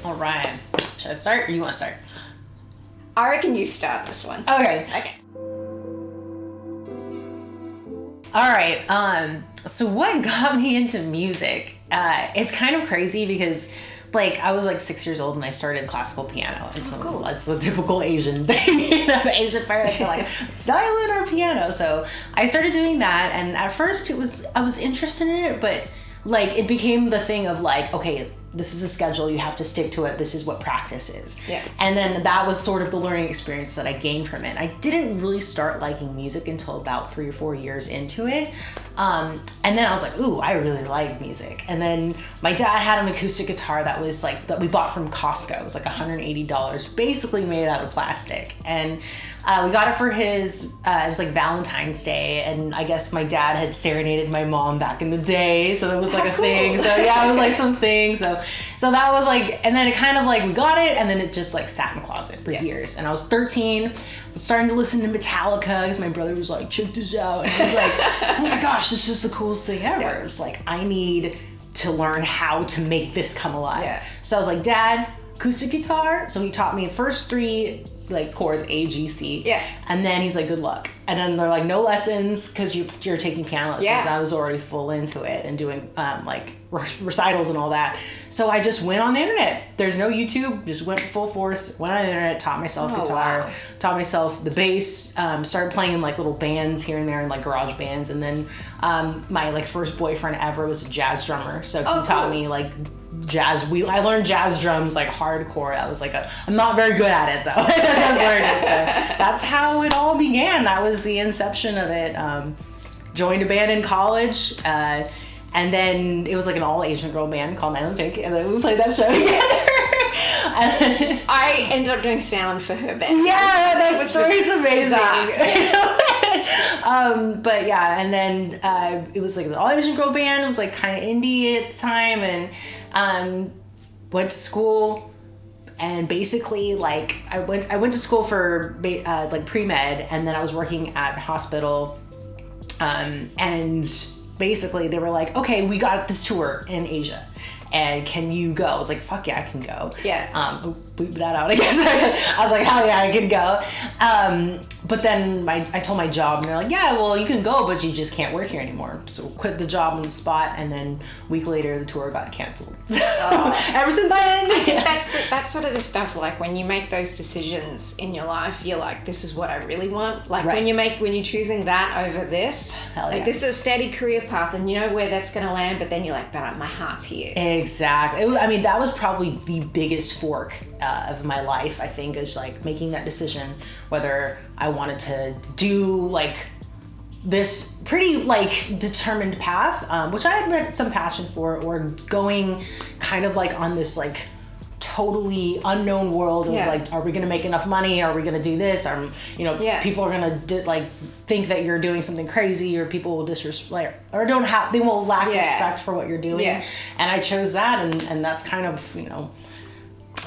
All right. Should I start or you want to start? I reckon you start this one. Okay. All right. So what got me into music? It's kind of crazy because I was 6 years old and I started classical piano. And so cool. It's the typical Asian thing. The Asian parents are violin or piano. So I started doing that, and at first I was interested in it, but it became the thing of okay, this is a schedule, you have to stick to it, this is what practice is. Yeah. And then that was sort of the learning experience that I gained from it. I didn't really start liking music until about 3 or 4 years into it. And then I was like, ooh, I really like music. And then my dad had an acoustic guitar that was that we bought from Costco. It was $180, basically made out of plastic. And we got it for his, it was Valentine's Day, and I guess my dad had serenaded my mom back in the day, so it was a cool. thing. So yeah, it was something. So that was and then it kind of we got it, and then it just sat in the closet for years. And I was 13, I was starting to listen to Metallica because my brother was check this out. And I was oh my gosh, this is the coolest thing ever. Yeah. It was I need to learn how to make this come alive. Yeah. So I was Dad, acoustic guitar. So he taught me the first 3 chords, A, G, C. Yeah. And then he's good luck. And then they're no lessons because you're taking piano lessons. Yeah. I was already full into it and doing recitals and all that. So I just went on the internet. There's no YouTube. Just went full force. Went on the internet. Taught myself guitar. Wow. Taught myself the bass. Started playing in little bands here and there, in garage bands. And then my first boyfriend ever was a jazz drummer. So he taught me jazz. I learned jazz drums hardcore. That was I'm not very good at it though. I just learned it. So that's how it all began. That was the inception of it. Joined a band in college. And then it was an all-Asian girl band called Island Pink, and then we played that show together. I ended up doing sound for her band. Yeah, that story's amazing. But yeah, and then it was an all-Asian girl band. It was kind of indie at the time, and went to school. And basically, I went to school for pre-med, and then I was working at a hospital, and basically they were okay, we got this tour in Asia, and can you go? I was fuck yeah, I can go. Yeah. Bleep that out, I guess. I was hell yeah, I can go. But then I told my job, and they're yeah, well, you can go, but you just can't work here anymore. So quit the job on the spot, and then a week later the tour got canceled. So ever since then. I think that's sort of the stuff, when you make those decisions in your life, you're this is what I really want. Right. when you're choosing that over this, hell yeah. This is a steady career path, and you know where that's going to land, but then you're but my heart's here. Exactly. That was probably the biggest fork of my life, I think, is making that decision whether I wanted to do this pretty determined path, which I had some passion for, or going kind of on this totally unknown world of are we gonna make enough money? Are we gonna do this? People are gonna think that you're doing something crazy, or people will disrespect, or they will lack respect for what you're doing. Yeah. And I chose that, and that's kind of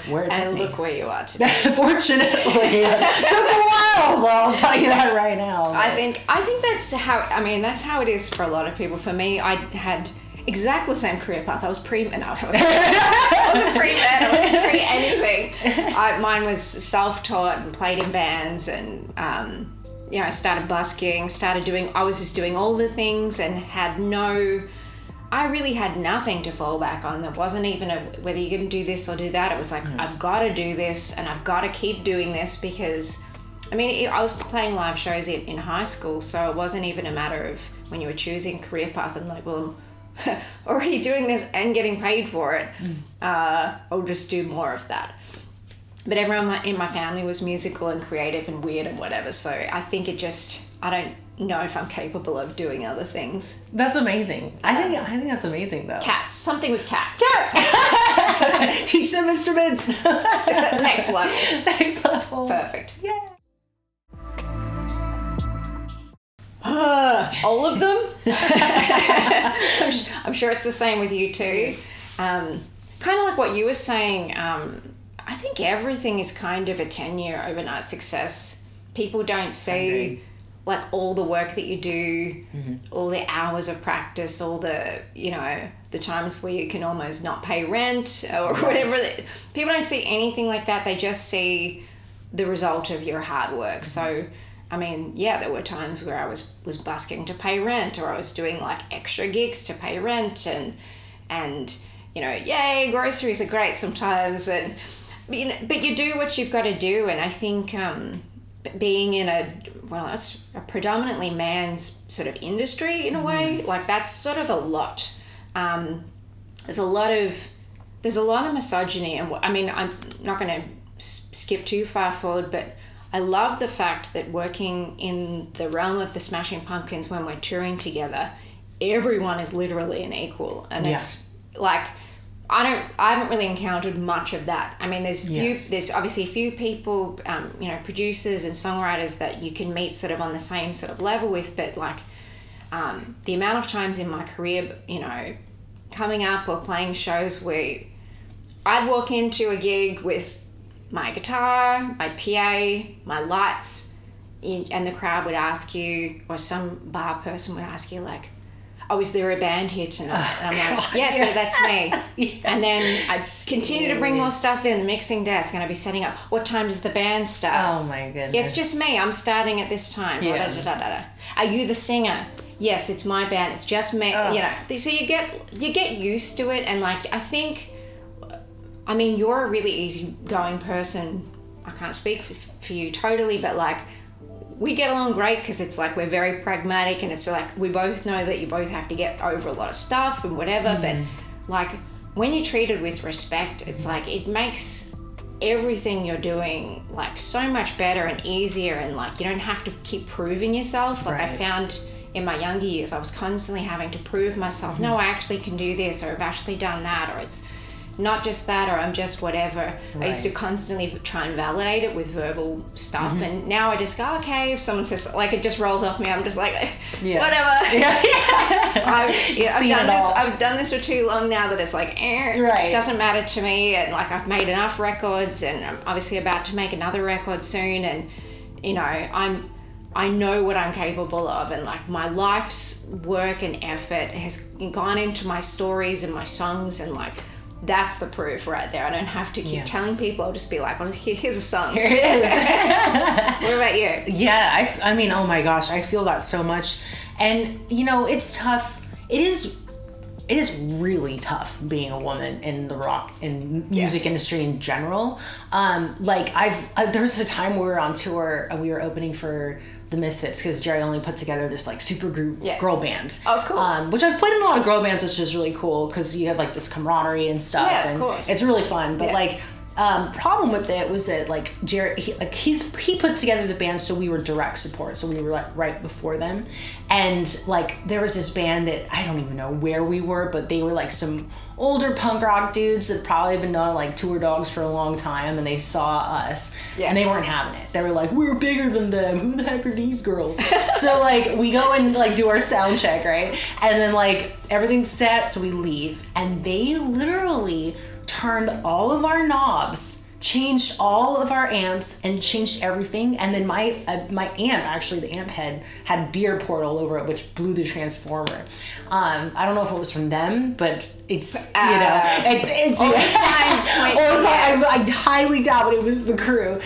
where it took and me. look where you are today. Fortunately, it took a while, though, I'll tell you that right now. But. I think that's how it is for a lot of people. For me, I had exactly the same career path. I was pre-med. No, I wasn't pre-med. I wasn't pre-anything. Mine was self-taught and played in bands, and I started busking, I was just doing all the things and I really had nothing to fall back on. There wasn't even whether you're going to do this or do that. It was I've got to do this, and I've got to keep doing this, because I was playing live shows in high school, so it wasn't even a matter of when you were choosing career path and well, I'm already doing this and getting paid for it. I'll just do more of that. But everyone in my family was musical and creative and weird and whatever, so I think I don't know if I'm capable of doing other things. That's amazing. I think that's amazing, though. Cats. Something with cats. Cats! Teach them instruments. Next level. Next level. Perfect. Yeah. All of them? I'm sure it's the same with you too. Kind of like what you were saying, I think everything is kind of a 10-year overnight success. People don't see all the work that you do, all the hours of practice, all the the times where you can almost not pay rent or whatever. People don't see anything like that. They just see the result of your hard work. So, I mean, yeah, there were times where I was busking to pay rent, or I was doing like extra gigs to pay rent, and you know, yay, groceries are great sometimes, and you know, but you do what you've got to do. And I think being in it's a predominantly man's sort of industry in a way, like that's sort of a lot. There's a lot of misogyny, and I mean, I'm not going to skip too far forward, but I love the fact that working in the realm of the Smashing Pumpkins, when we're touring together, everyone is literally an equal, and it's like I haven't really encountered much of that. I mean, there's obviously a few people, you know, producers and songwriters that you can meet sort of on the same sort of level with, but like the amount of times in my career, you know, coming up or playing shows where I'd walk into a gig with my guitar, my PA, my lights, and the crowd would ask you, or some bar person would ask you like, oh, is there a band here tonight? And I'm like, yes, so that's me. And then I'd continue to bring more stuff in the mixing desk, and I'd be setting up, what time does the band start? Oh my goodness. Yeah, it's just me. I'm starting at this time. Yeah. Are you the singer? Yes, it's my band. It's just me. You know, so you get used to it, and like I think, I mean, you're a really easygoing person. I can't speak for you totally, but like we get along great because it's like we're very pragmatic, and it's like we both know that you both have to get over a lot of stuff and whatever. But like when you're treated with respect, it's like it makes everything you're doing like so much better and easier, and like you don't have to keep proving yourself. Like I found in my younger years, I was constantly having to prove myself. No, I actually can do this, or I've actually done that, or it's not just that, or I'm just whatever. I used to constantly try and validate it with verbal stuff, and now I just go, okay, if someone says, like, it just rolls off me, I'm just like, whatever. I've done this for too long now that it's like, it doesn't matter to me, and like I've made enough records, and I'm obviously about to make another record soon, and you know, I know what I'm capable of, and like my life's work and effort has gone into my stories and my songs, and like that's the proof right there. I don't have to keep telling people. I'll just be like, well, here's a song. Here it is. What about you? Yeah, I mean, oh my gosh, I feel that so much. And, you know, it's tough. It is really tough being a woman in the rock and music industry in general. Like there was a time we were on tour and we were opening for the Misfits, because Jerry only put together this like super group girl band. Oh, cool. Which I've played in a lot of girl bands, which is really cool because you have like this camaraderie and stuff. Yeah, of course. It's really fun. But like, problem with it was that like Jerry, he put together the band, so we were direct support, so we were like right before them, and like there was this band that I don't even know where we were, but they were like some older punk rock dudes that probably been on like tour dogs for a long time, and they saw us and they weren't having it. They were like, we're bigger than them, who the heck are these girls? So like we go and like do our sound check, right, and then like everything's set, so we leave, and they literally turned all of our knobs, changed all of our amps, and changed everything. And then my amp, actually the amp head had beer poured all over it, which blew the transformer. I don't know if it was from them, but it's it's all signs point. I highly doubt it was the crew.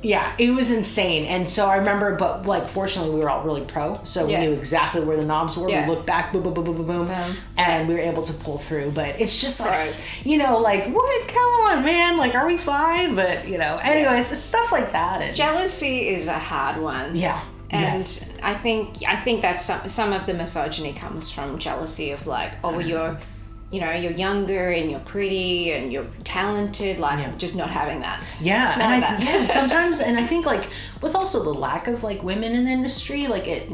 Yeah, it was insane. And so I remember, but like fortunately we were all really pro, so we knew exactly where the knobs were. We looked back, boom, boom, boom, boom, boom, boom, and we were able to pull through. But it's just like, you know, like, what? Come on, man. Like, are we five? But, you know, anyways, stuff like that. And jealousy is a hard one. Yeah. And I think that's some of the misogyny comes from jealousy of like, oh, you're younger and you're pretty and you're talented, like just not having that. Yeah, sometimes, and I think like with also the lack of like women in the industry, like it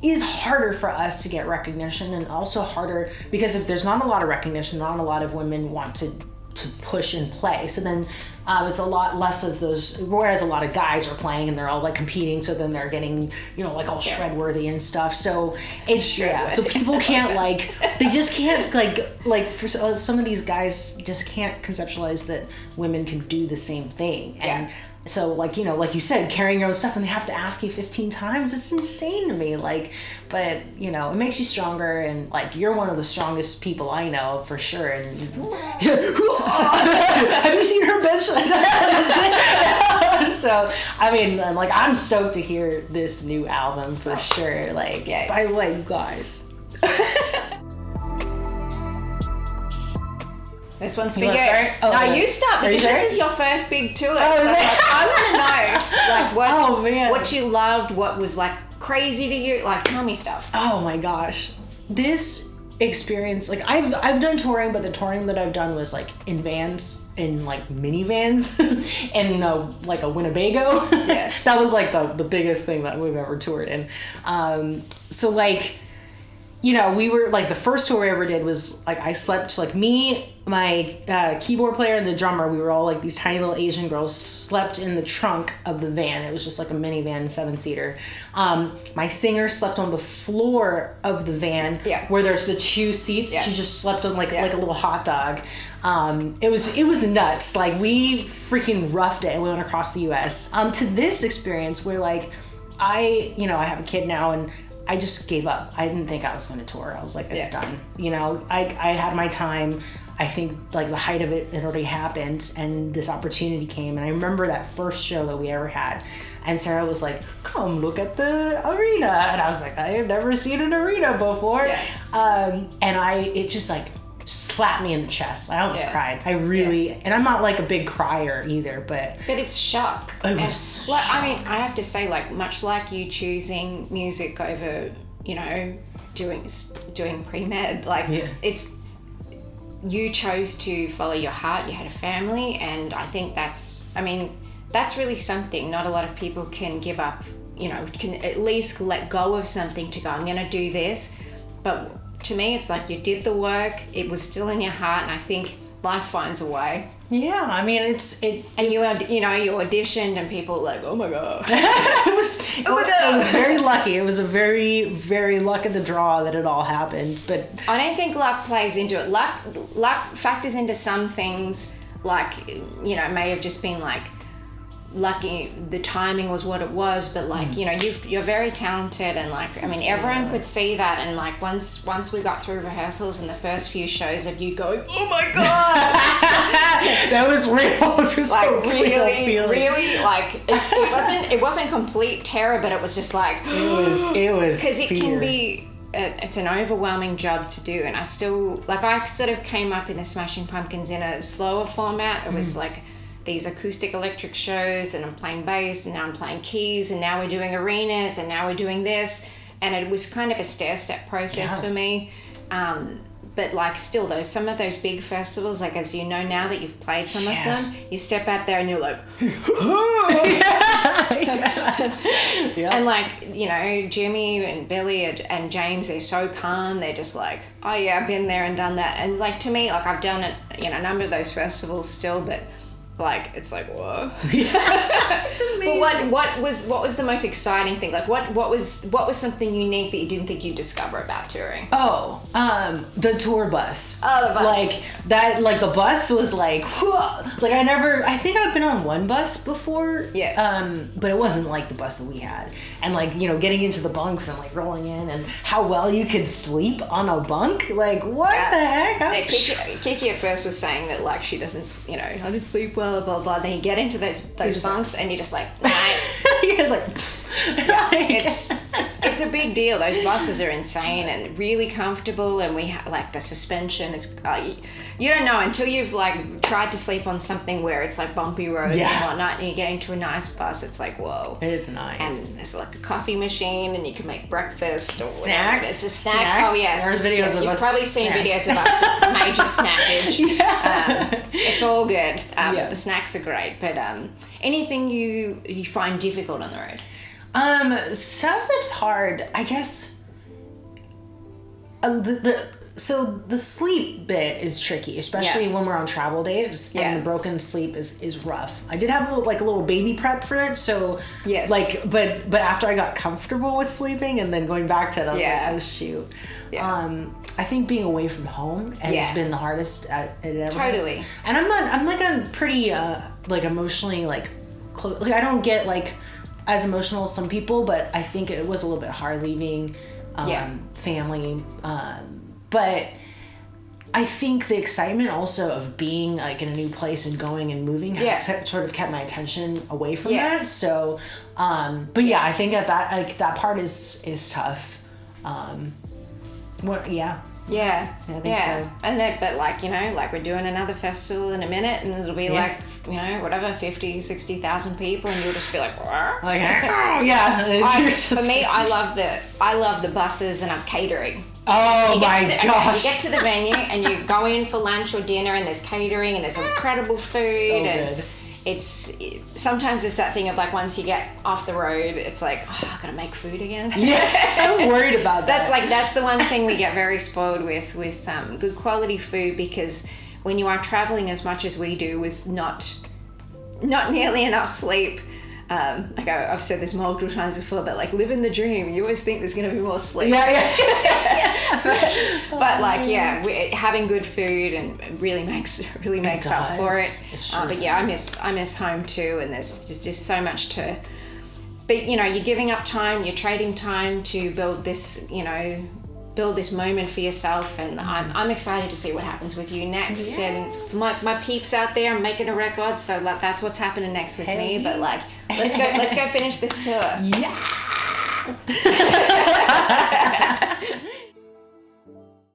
is harder for us to get recognition, and also harder because if there's not a lot of recognition, not a lot of women want to to push and play. So then it's a lot less of those, whereas a lot of guys are playing and they're all like competing, so then they're getting, you know, like all shred worthy and stuff. So it's so people can't like, they just can't like for some of these guys just can't conceptualize that women can do the same thing. And so, like, you know, like you said, carrying your own stuff and they have to ask you 15 times. It's insane to me. Like, but, you know, it makes you stronger. And, like, you're one of the strongest people I know for sure. And have you seen her bench? So, I mean, like, I'm stoked to hear this new album for sure. Like, by the way, you guys. This one's for you. Start? Oh, no, you start because this is your first big tour. So I want to know, like, what you loved, what was like crazy to you. Like, tell me stuff. Oh my gosh, this experience. Like, I've done touring, but the touring that I've done was like in vans, in like minivans, and like a Winnebago. Yeah, that was like the biggest thing that we've ever toured in. So like, you know, we were like, the first tour we ever did was like, I slept, like me, my keyboard player and the drummer, we were all like these tiny little Asian girls, slept in the trunk of the van. It was just like a minivan, 7-seater. My singer slept on the floor of the van where there's the 2 seats. She just slept on like a little hot dog. It was nuts. Like, we freaking roughed it and we went across the US. To this experience where like, I have a kid now and I just gave up. I didn't think I was going to tour. I was like, it's done. You know, I had my time. I think like the height of it had already happened and this opportunity came. And I remember that first show that we ever had. And Sarah was like, come look at the arena. And I was like, I have never seen an arena before. And it just like slapped me in the chest. I almost cried. I really, and I'm not like a big crier either, but it's shock. It was shock. I mean, I have to say, like, much like you choosing music over, you know, doing pre-med, like it's, you chose to follow your heart. You had a family, and I think that's really something. Not a lot of people can give up, you know, can at least let go of something to go, I'm gonna do this. But to me, it's like, you did the work, it was still in your heart, and I think life finds a way. Yeah, I mean, you auditioned and people were like, oh my God. It was very lucky. It was a very, very luck of the draw that it all happened. But I don't think luck plays into it. Luck factors into some things, like, you know, it may have just been like, lucky the timing was what it was, but like, you know, you're very talented, and like, I mean, everyone could see that. And like, once we got through rehearsals and the first few shows of you going, oh my God, that was real. It was like really like, it wasn't complete terror, but it was just like, it was because it can be it's an overwhelming job to do. And I still, like, I sort of came up in the Smashing Pumpkins in a slower format. It was like these acoustic electric shows, and I'm playing bass, and now I'm playing keys, and now we're doing arenas, and now we're doing this, and it was kind of a stair-step process for me. But like, still though, some of those big festivals, like, as you know now that you've played some of them, you step out there and you're like, and like, you know, Jimmy and Billy and James, they're so calm. They're just like, oh yeah, I've been there and done that. And like, to me, like, I've done it, you know, a number of those festivals still, but like, it's like, whoa. It's amazing. But what was the most exciting thing? Like, what was something unique that you didn't think you'd discover about touring? Oh, the tour bus. Oh, the bus. Like that, like the bus was like, whoa. Like, I think I've been on one bus before. Yeah. But it wasn't like the bus that we had. And like, you know, getting into the bunks and like rolling in, and how well you could sleep on a bunk. Like, what the heck? Yeah, Kiki at first was saying that, like, she doesn't, you know, I didn't sleep well, blah, blah, blah. Then you get into those bunks and you're just like, nah. You're like, it's a big deal. Those buses are insane and really comfortable, and we like, the suspension is you don't know until you've like tried to sleep on something where it's like bumpy roads and whatnot, and you get into a nice bus. It's like, whoa, it's nice. And there's like a coffee machine, and you can make breakfast or snacks. Whatever. It's a snacks. Oh yes, there's videos of you've us probably seen videos of us major snackage. It's all good. The snacks are great, but anything you find difficult on the road? Stuff that's hard, I guess. So the sleep bit is tricky, especially when we're on travel days, and the broken sleep is rough. I did have a little baby prep for it, so but after I got comfortable with sleeping and then going back to it, I was like, oh shoot. Yeah. I think being away from home has been the hardest it ever Totally. has. And I'm like a pretty emotionally close. Like I don't get as emotional as some people, but I think it was a little bit hard leaving family. But I think the excitement also of being in a new place and going and moving has sort of kept my attention away from that. So, but I think that part is tough. Yeah, I think so. And then, but we're doing another festival in a minute, and it'll be whatever, 50, 60,000 people, and you'll just be like, what? For me, I love the buses and catering. Oh my gosh! You get to the venue and you go in for lunch or dinner, and there's catering and there's incredible food. So good. Sometimes it's that thing of once you get off the road, it's I gotta make food again. Yeah, I'm worried about that. That's the one thing we get very spoiled with good quality food, because when you are traveling as much as we do with not nearly enough sleep. I've said this multiple times before, but living the dream, you always think there's going to be more sleep. But having good food and really makes up for it. But I miss home too, and there's just so much to. But you're giving up time, you're trading time to build this moment for yourself, and I'm excited to see what happens with you next. And my peeps out there, I'm making a record, so that's what's happening next with me. But let's go finish this tour. Yeah.